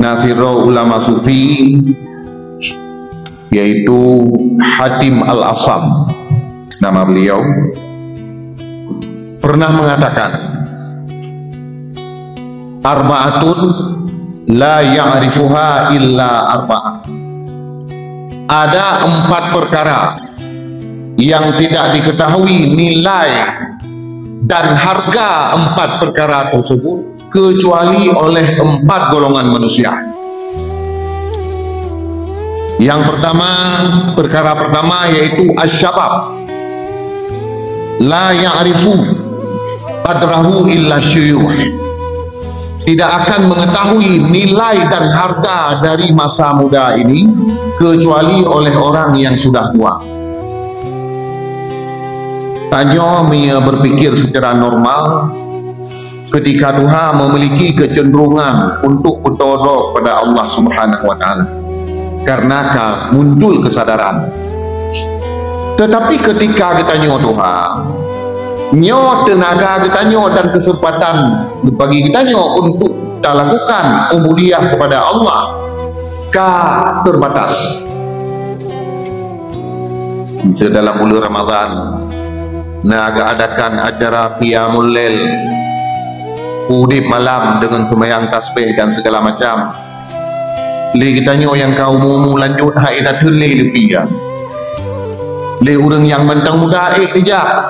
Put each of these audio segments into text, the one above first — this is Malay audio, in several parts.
Nasiro ulama sufi, yaitu Hatim Al-Asam, nama beliau, pernah mengatakan, arba'atun la ya'rifuha illa arba'ah. Ada 4 perkara yang tidak diketahui nilai dan harga 4 perkara tersebut kecuali oleh 4 golongan manusia. Yang pertama, perkara pertama yaitu asyabab, la ya'rifu qadrahu illa syuyuh. Tidak akan mengetahui nilai dan harga dari masa muda ini kecuali oleh orang yang sudah tua. Tanya Mia berpikir secara normal ketika Tuhan memiliki kecenderungan untuk bertawad pada Allah Subhanahu wa taala. Karenakah muncul kesadaran. Tetapi ketika kita nyo Tuhan, nyo tenaga kita nyo dan kesempatan bagi kita nyo untuk kita lakukan ubudiyah kepada Allah terbatas. Bisa dalam bulan Ramadan naga adakan acara qiyamul lail, udip malam dengan sembahyang tasbih dan segala macam. Le kita nyo yang kau mu lanjut hai dah tele lebih ya. Le orang yang mentang muda kerja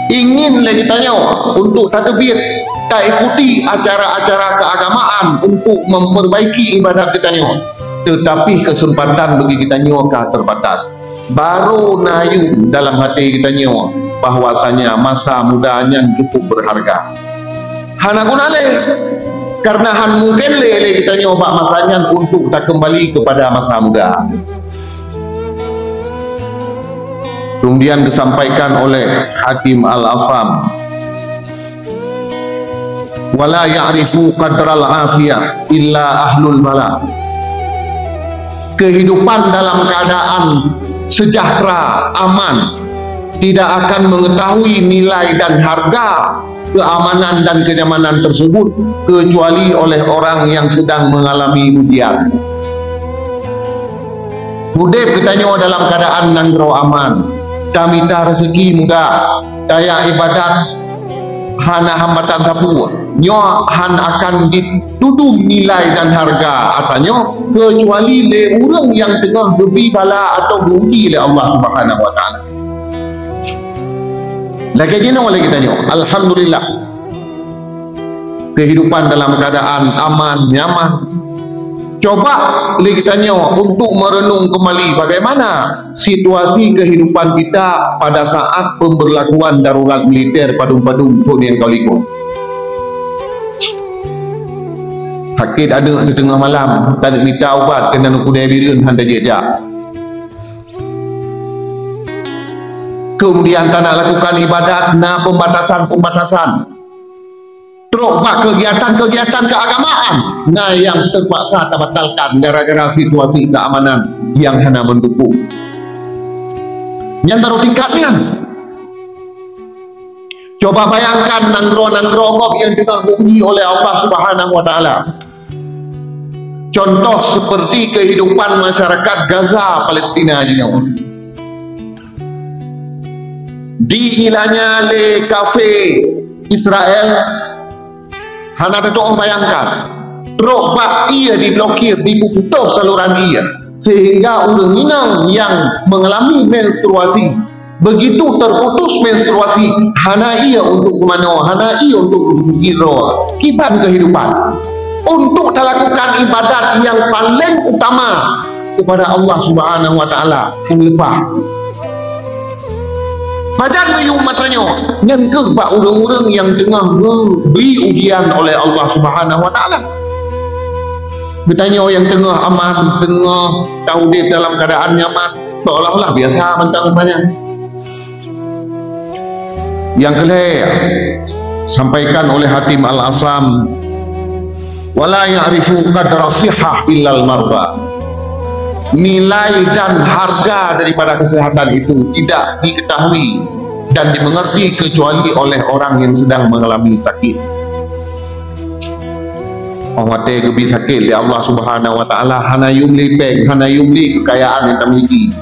ingin le kita nyo untuk tadbir, tak ikuti acara-acara keagamaan untuk memperbaiki ibadat kita nyo. Tetapi kesempatan bagi kita nyo terbatas. Baru nayu dalam hati kita nyo bahwasanya masa mudanya cukup berharga. Hana guna le, karena han mungkin le kita nyoba masanya untuk tak kembali kepada masa muda. Kemudian disampaikan oleh Hatim Al-Asam, wala ya'rifu qadral afiyah illa ahlul bala. Kehidupan dalam keadaan sejahtera, aman, tidak akan mengetahui nilai dan harga keamanan dan kenyamanan tersebut kecuali oleh orang yang sedang mengalami ujian. Hudib kita nyo dalam keadaan nanggro aman, damita rezeki mudah, daya ibadat hana hambatan sapu, nyo han akan ditudung nilai dan harga atanyo kecuali le orang yang tengah bebi bala atau diuji oleh Allah Subhanahu wa taala. Lagi jenuh oleh kita nyo, alhamdulillah kehidupan dalam keadaan aman, nyaman. Coba kita nyo untuk merenung kembali bagaimana situasi kehidupan kita pada saat pemberlakuan darurat militer padung-padung Tunian Kauliko. Sakit ada di tengah malam, tak ada minta ubat kena nukudai birin handa jejak. Kemudian tak nak lakukan ibadat, na pembatasan. Terus buat kegiatan-kegiatan keagamaan, nah yang terpaksa terbatalkan gara-gara situasi keamanan yang hanya mendukung. Yang baru tingkatnya, coba bayangkan nanggro-nanggro yang kita diuji oleh Allah Subhanahu wa taala. Contoh seperti kehidupan masyarakat Gaza, Palestina juga. Di ilahnya le kafe Israel, hana tentu bayangkan, truk bak ia diblokir, diputus saluran ia, sehingga orang inang yang mengalami menstruasi, begitu terputus menstruasi, hana ia untuk kemana, hana ia untuk giro, kiban kehidupan, untuk melakukan ibadat yang paling utama kepada Allah Subhanahu wa taala yang lepas. Badan mayung matanya nyentuh bak orang-orang yang tengah diberi ujian oleh Allah Subhanahu wa taala. Bertanya yang tengah aman, tengah tahu dia dalam keadaan nyaman, seolah-olah biasa mentang-mentangnya. Yang kedua sampaikan oleh Hatim Al-Asam, wala ya'rifu qadra sihah illal marba. Nilai dan harga daripada kesehatan itu tidak diketahui dan dimengerti kecuali oleh orang yang sedang mengalami sakit. Orang mati gebi sakit ya Allah Subhanahu wa taala hana yumli peg, hana yumli kekayaan yang tamiliki.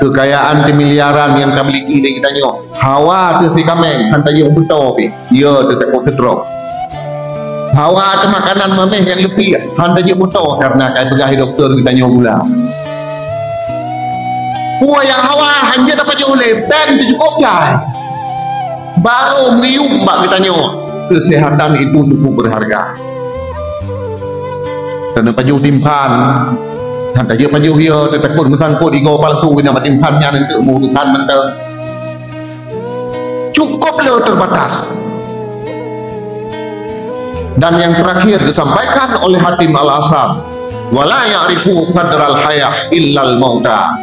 Kekayaan miliaran yang tamiliki dia kita nyo. Hawa tu si kameng hanta yo betul pi. Ya tu tak kolesterol. Hawa tu makanan mameh yang lebih hanta yo betul karena kai pegahi doktor kita nyo pula. Puan yang hawa hanya dapat yo oleh ben tu cukup dah. Baru meriuk bak kita nyo. Kesehatan itu cukup berharga. Dan paju timpan hantar je paju dia takut mesangkut ego palsu nak timpannya nanti urusan mentah cukup le terbatas. Dan yang terakhir disampaikan oleh Hatim Al-Asam, wala ya'rifu qadral hayah illal mauta,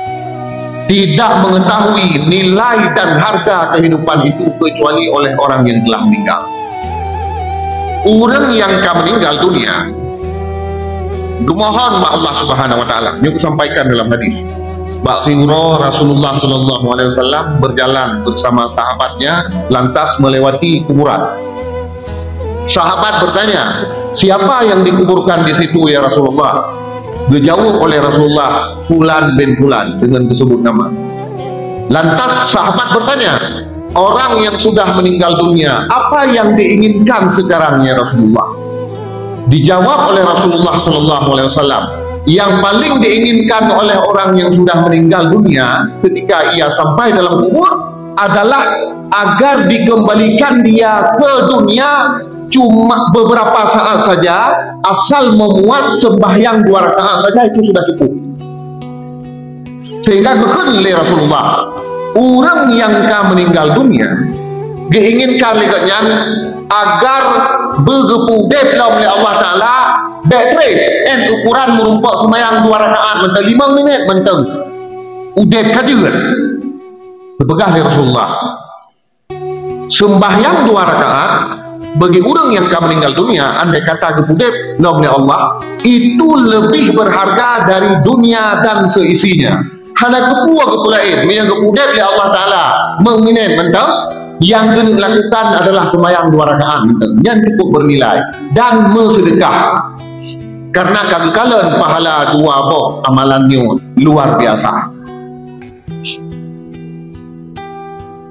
tidak mengetahui nilai dan harga kehidupan itu kecuali oleh orang yang telah meninggal. Orang yang akan meninggal dunia dumohon ma Allah Subhanahu wa taala. Ini aku sampaikan dalam hadis. Bak figura Rasulullah sallallahu alaihi wasallam berjalan bersama sahabatnya lantas melewati kuburan. Sahabat bertanya, "Siapa yang dikuburkan di situ ya Rasulullah?" Dijawab oleh Rasulullah, "Fulan bin Fulan," dengan disebut nama. Lantas sahabat bertanya, "Orang yang sudah meninggal dunia, apa yang diinginkan sekarang ya Rasulullah?" Dijawab oleh Rasulullah SAW, yang paling diinginkan oleh orang yang sudah meninggal dunia ketika ia sampai dalam kubur adalah agar dikembalikan dia ke dunia cuma beberapa saat saja, asal memuat sembahyang 2 rakaat saja itu sudah cukup. Sehingga oleh Rasulullah, orang yang meninggal dunia diinginkan liganya agar bergepu deplam oleh Allah Ta'ala baterai dan ukuran merumpak semayang 2 rakaat mentang 5 minit mentang udep kaji kan berpegah oleh Rasulullah sembahyang 2 rakaat bagi orang yang akan meninggal dunia andai kata gepu dep oleh Allah itu lebih berharga dari dunia dan seisinya. Hana gepu lain yang gepu dep oleh Allah Ta'ala mengingat mentang yang kena lakukan adalah sembahyang 2 rakaat yang cukup bernilai dan bersedekah karena kagakalan pahala 2 boh amalannya luar biasa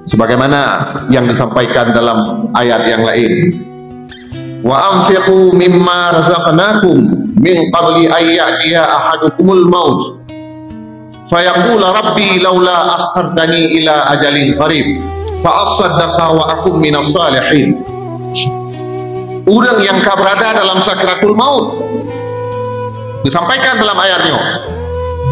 sebagaimana yang disampaikan dalam ayat yang lain, wa anfiqu mimma razaqnakum min qabli ayyatiya ahadukumul maut fayaqula rabbi laula akhartani ila ajalin qarib fa'asaddaqa wa akum minas salihin. Orang yang berada dalam sakratul maut disampaikan dalam ayatnya,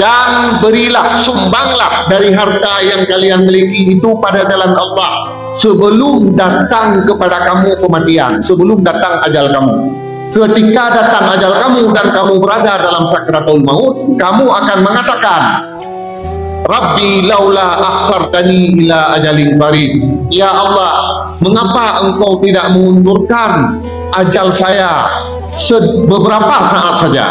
dan berilah sumbanglah dari harta yang kalian miliki itu pada jalan Allah sebelum datang kepada kamu kematian, sebelum datang ajal kamu. Ketika datang ajal kamu dan kamu berada dalam sakratul maut, kamu akan mengatakan, Rabbi laula akhartani ila ajalin qarib. Ya Allah, mengapa engkau tidak mengundurkan ajal saya beberapa saat saja?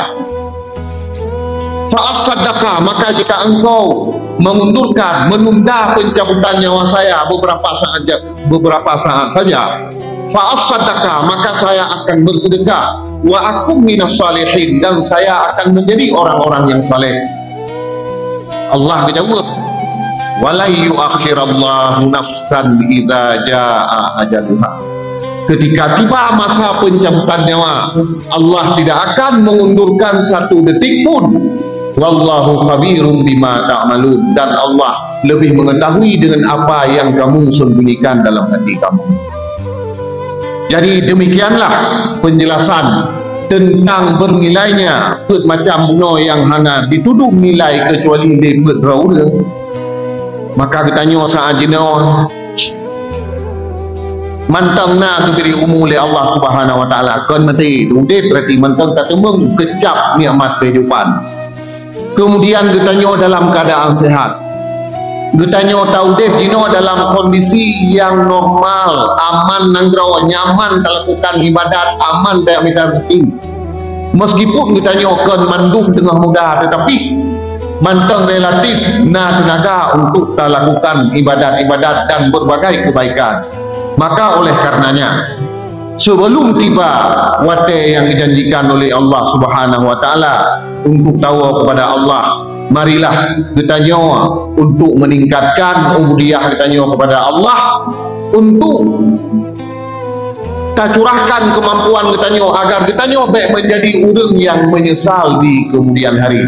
Fa'asaddaqa, maka jika engkau mengundurkan, menunda pencabutan nyawa saya beberapa saat saja, fa'asaddaqa, maka saya akan bersedekah, wa akum minas salihin, dan saya akan menjadi orang-orang yang saleh. Allah menjawab, wala yuakhirallahu nafsan idza jaa ajaluha. Ketika tiba masa pencabutan nyawa, Allah tidak akan mengundurkan satu detik pun. Wallahu khabirum bima ta'malun, dan Allah lebih mengetahui dengan apa yang kamu sembunyikan dalam hati kamu. Jadi demikianlah penjelasan tentang bernilainya macam buno yang hana dituduh nilai kecuali di berdraura. Maka kita tanya saat jenuh mantang na diberi umur oleh Allah Subhanahu wa taala kan mati udip berarti mantang tak temung kecap nikmat kehidupan. Kemudian kita tanya dalam keadaan sehat, kita tanya tahu deh dino dalam kondisi yang normal, aman nanggro, nyaman lakukan ibadat, aman dari minta rezeki. Meskipun kita nyokan mandung tengah muda, tetapi mantang relatif na tenaga untuk lakukan ibadat-ibadat dan berbagai kebaikan. Maka oleh karenanya sebelum tiba waktu yang dijanjikan oleh Allah Subhanahu wa taala untuk tawa kepada Allah. Marilah kita nyawa untuk meningkatkan ubudiyah kita nyawa kepada Allah, untuk kita curahkan kemampuan kita nyawa agar kita nyawa baik menjadi orang yang menyesal di kemudian hari.